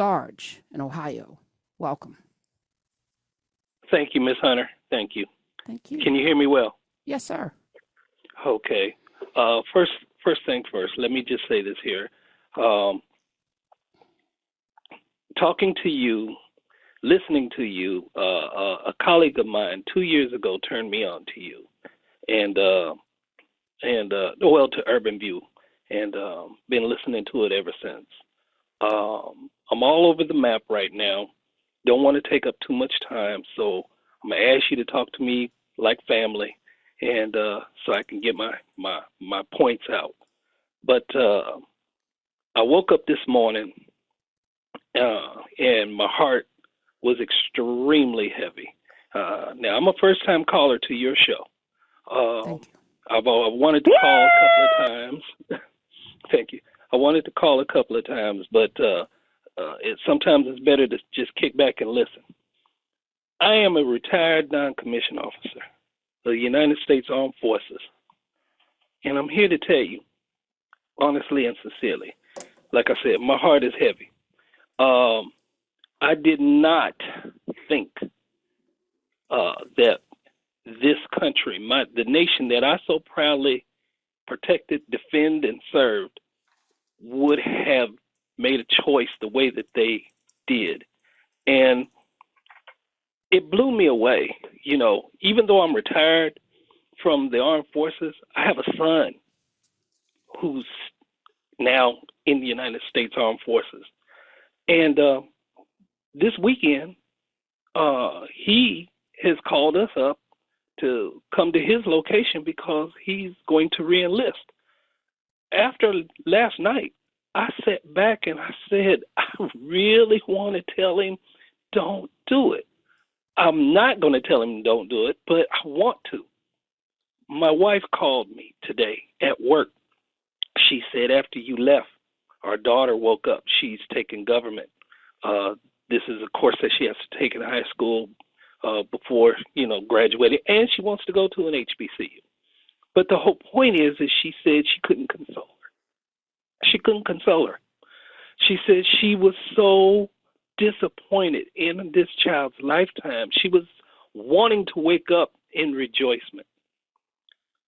Sarge in Ohio. Welcome. Thank you, Miss Hunter. Thank you. Thank you. Can you hear me well? Yes, sir. Okay. First things first. Let me just say this here. Talking to you, listening to you, a colleague of mine 2 years ago turned me on to you, and to Urban View, and been listening to it ever since. I'm all over the map right now. Don't want to take up too much time, so I'm gonna ask you to talk to me like family, and so I can get my points out. But I woke up this morning, and my heart was extremely heavy. Now I'm a first-time caller to your show. Thank you. I've wanted to call a couple of times. Thank you. I wanted to call a couple of times, but sometimes it's better to just kick back and listen. I am a retired non-commissioned officer of the United States Armed Forces, and I'm here to tell you, honestly and sincerely, like I said, my heart is heavy. I did not think that this country, the nation that I so proudly protected, defend, and served, would have made a choice the way that they did. And it blew me away. You know, even though I'm retired from the armed forces, I have a son who's now in the United States Armed Forces. And this weekend, he has called us up to come to his location because he's going to re-enlist. After last night, I sat back and I said, I really want to tell him, don't do it. I'm not going to tell him don't do it, but I want to. My wife called me today at work. She said after you left, our daughter woke up. She's taking government. This is a course that she has to take in high school before, graduating, and she wants to go to an HBCU. But the whole point is she said she couldn't console her. She couldn't console her. She said she was so disappointed in this child's lifetime. She was wanting to wake up in rejoicement.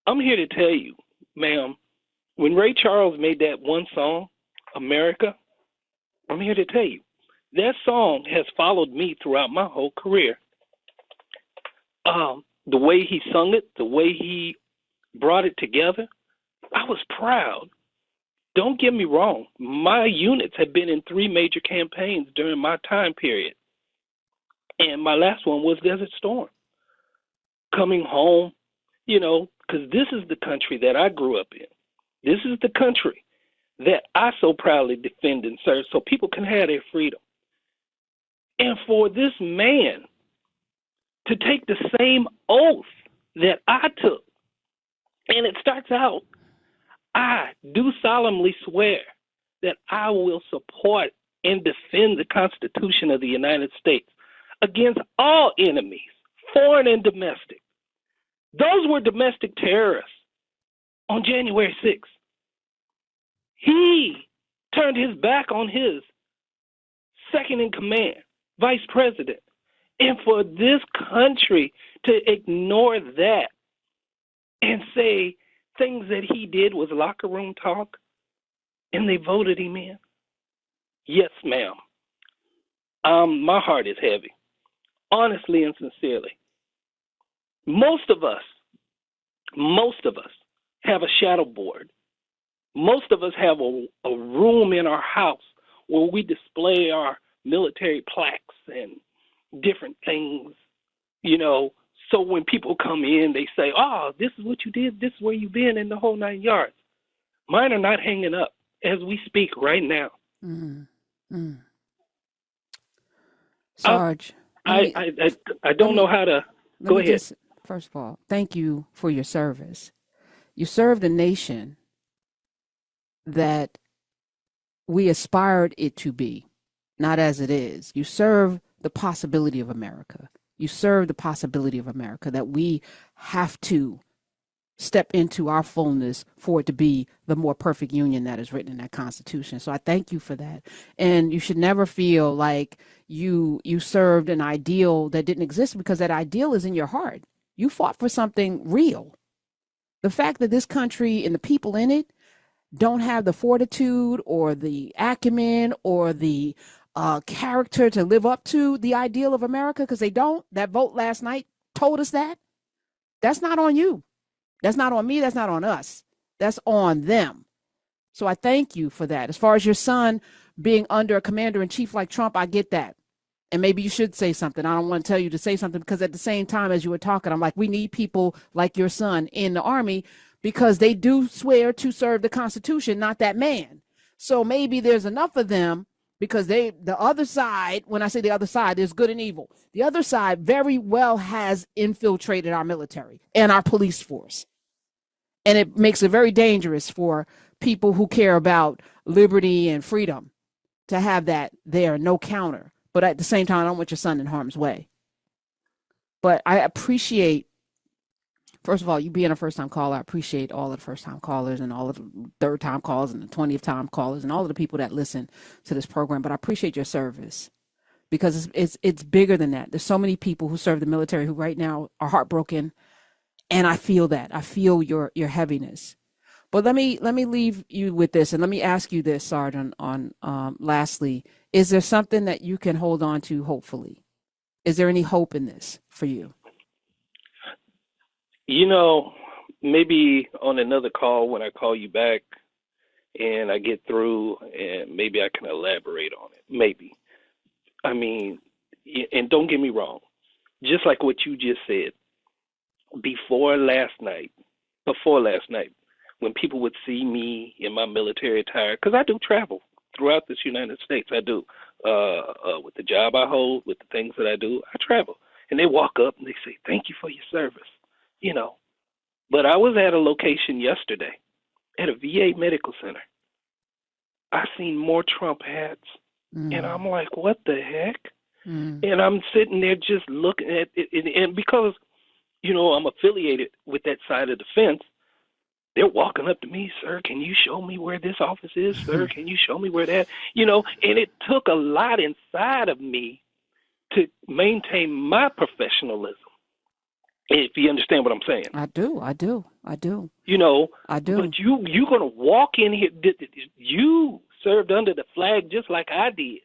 I'm here to tell you, ma'am, when Ray Charles made that one song, America, I'm here to tell you, that song has followed me throughout my whole career. The way he sung it, the way he brought it together, I was proud. Don't get me wrong. My units have been in 3 major campaigns during my time period. And my last one was Desert Storm. Coming home, because this is the country that I grew up in. This is the country that I so proudly defend and serve so people can have their freedom. And for this man to take the same oath that I took, and it starts out, I do solemnly swear that I will support and defend the Constitution of the United States against all enemies, foreign and domestic. Those were domestic terrorists on January 6th. He turned his back on his second in command, vice president. And for this country to ignore that and say things that he did was locker room talk, and they voted him in. Yes, ma'am. My heart is heavy, honestly and sincerely. Most of us have a shadow board. Most of us have a room in our house where we display our military plaques and different things, so when people come in, they say, oh, this is what you did, this is where you've been, in the whole 9 yards. Mine are not hanging up as we speak right now. Mm-hmm. Sarge, I don't know how to. Go ahead. First of all, thank you for your service. You served a nation that we aspired it to be, not as it is. You serve the possibility of America. You serve the possibility of America that we have to step into our fullness for it to be the more perfect union that is written in that Constitution. So I thank you for that. And you should never feel like you served an ideal that didn't exist, because that ideal is in your heart. You fought for something real. The fact that this country and the people in it don't have the fortitude or the acumen or the character to live up to the ideal of America, because they don't. That vote last night told us that. That's not on you. That's not on me. That's not on us. That's on them. So I thank you for that. As far as your son being under a commander in chief like Trump, I get that. And maybe you should say something. I don't want to tell you to say something, because at the same time as you were talking, I'm like, we need people like your son in the Army, because they do swear to serve the Constitution, not that man. So maybe there's enough of them, because the other side, when I say the other side, there's good and evil. The other side very well has infiltrated our military and our police force. And it makes it very dangerous for people who care about liberty and freedom to have that there, no counter. But at the same time, I don't want your son in harm's way. But I appreciate, first of all, you being a first-time caller. I appreciate all of the first-time callers and all of the third-time callers and the 20th-time callers and all of the people that listen to this program. But I appreciate your service, because it's bigger than that. There's so many people who serve the military who right now are heartbroken, and I feel that. I feel your heaviness. But let me leave you with this, and let me ask you this, Sarge, on lastly, is there something that you can hold on to, hopefully? Is there any hope in this for you? You know, maybe on another call, when I call you back and I get through, and maybe I can elaborate on it. Maybe. I mean, and don't get me wrong, just like what you just said, before last night, when people would see me in my military attire, because I do travel throughout this United States. I do. With the job I hold, with the things that I do, I travel. And they walk up and they say, thank you for your service, you know. But I was at a location yesterday at a VA medical center. I seen more Trump hats, and I'm like, what the heck? And I'm sitting there just looking at it, and because, you know, I'm affiliated with that side of the fence, they're walking up to me, sir, can you show me where this office is, sir? Can you show me where that, you know? And it took a lot inside of me to maintain my professionalism, if you understand what I'm saying. I do. You know, I do. But you're going to walk in here, you served under the flag just like I did.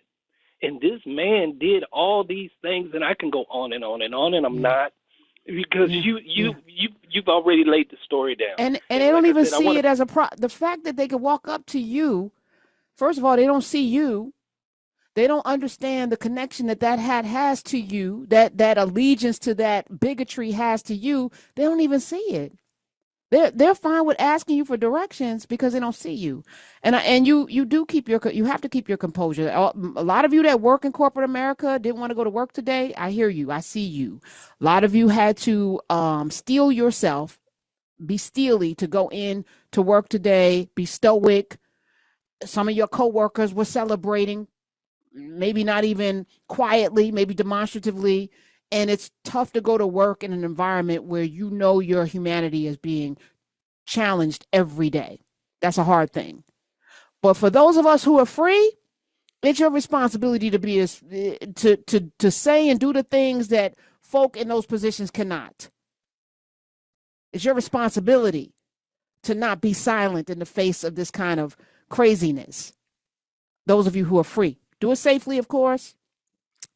And this man did all these things, and I can go on and on and on, and I'm not. Because you've already laid the story down, and they don't even see it as the fact that they can walk up to you. First of all, they don't see you. They don't understand the connection that hat has to you. That allegiance to that bigotry has to you. They don't even see it. They're fine with asking you for directions because they don't see you, and you do you have to keep your composure. A lot of you that work in corporate America didn't want to go to work today. I hear you. I see you. A lot of you had to steel yourself, be steely to go in to work today. Be stoic. Some of your coworkers were celebrating, maybe not even quietly, maybe demonstratively. And it's tough to go to work in an environment where you know your humanity is being challenged every day. That's a hard thing. But for those of us who are free, it's your responsibility to be to say and do the things that folk in those positions cannot. It's your responsibility to not be silent in the face of this kind of craziness. Those of you who are free, do it safely, of course.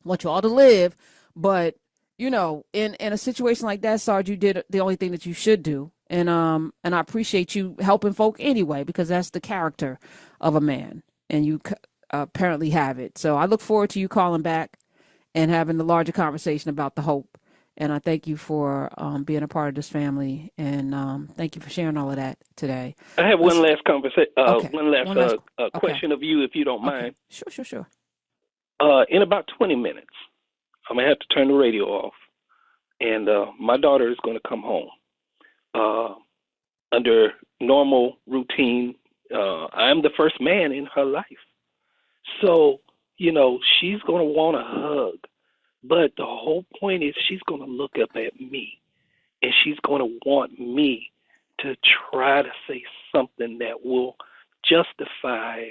I want you all to live, but you know, in a situation like that, Sarge, you did the only thing that you should do. And I appreciate you helping folk anyway, because that's the character of a man, and you apparently have it. So I look forward to you calling back and having the larger conversation about the hope. And I thank you for being a part of this family, and thank you for sharing all of that today. I have one last conversation, Okay. one last Okay. question of you, if you don't mind. Sure. In about 20 minutes, I'm going to have to turn the radio off, and my daughter is going to come home. Under normal routine, I'm the first man in her life. So, you know, she's going to want a hug. But the whole point is she's going to look up at me, and she's going to want me to try to say something that will justify,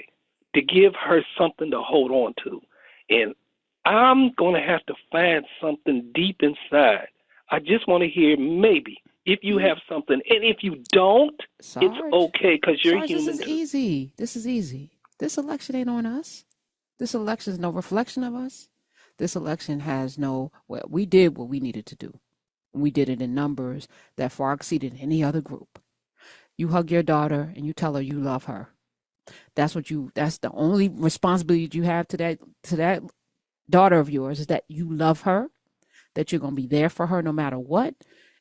to give her something to hold on to. And I'm going to have to find something deep inside. I just want to hear maybe if you have something. And if you don't, Sarge, it's okay because you're Sarge, human this is too. easy. This is easy. This election ain't on us. This election is no reflection of us. This election has no, well, we did what we needed to do. We did it in numbers that far exceeded any other group. You hug your daughter and you tell her you love her. That's the only responsibility you have to that daughter of yours, is that you love her, that you're going to be there for her no matter what.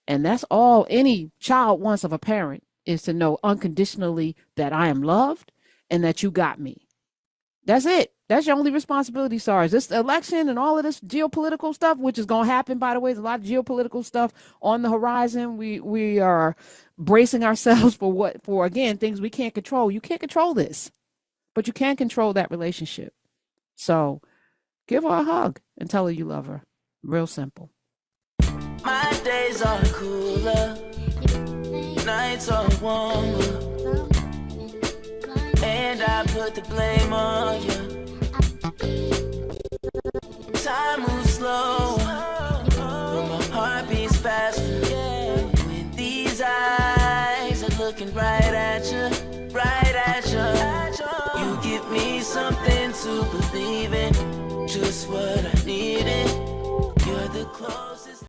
And that's all any child wants of a parent, is to know unconditionally that I am loved and that you got me. That's it. That's your only responsibility, Sarge. This election and all of this geopolitical stuff, which is going to happen, by the way, there's a lot of geopolitical stuff on the horizon. We are bracing ourselves for again, things we can't control. You can't control this, but you can control that relationship. So give her a hug and tell her you love her. Real simple. My days are cooler, nights are warmer, and I put the blame on you. Time moves slow, but my heart beats faster. When these eyes are looking right at you, right at you. You give me something to believe in, just what I needed. You're the closest.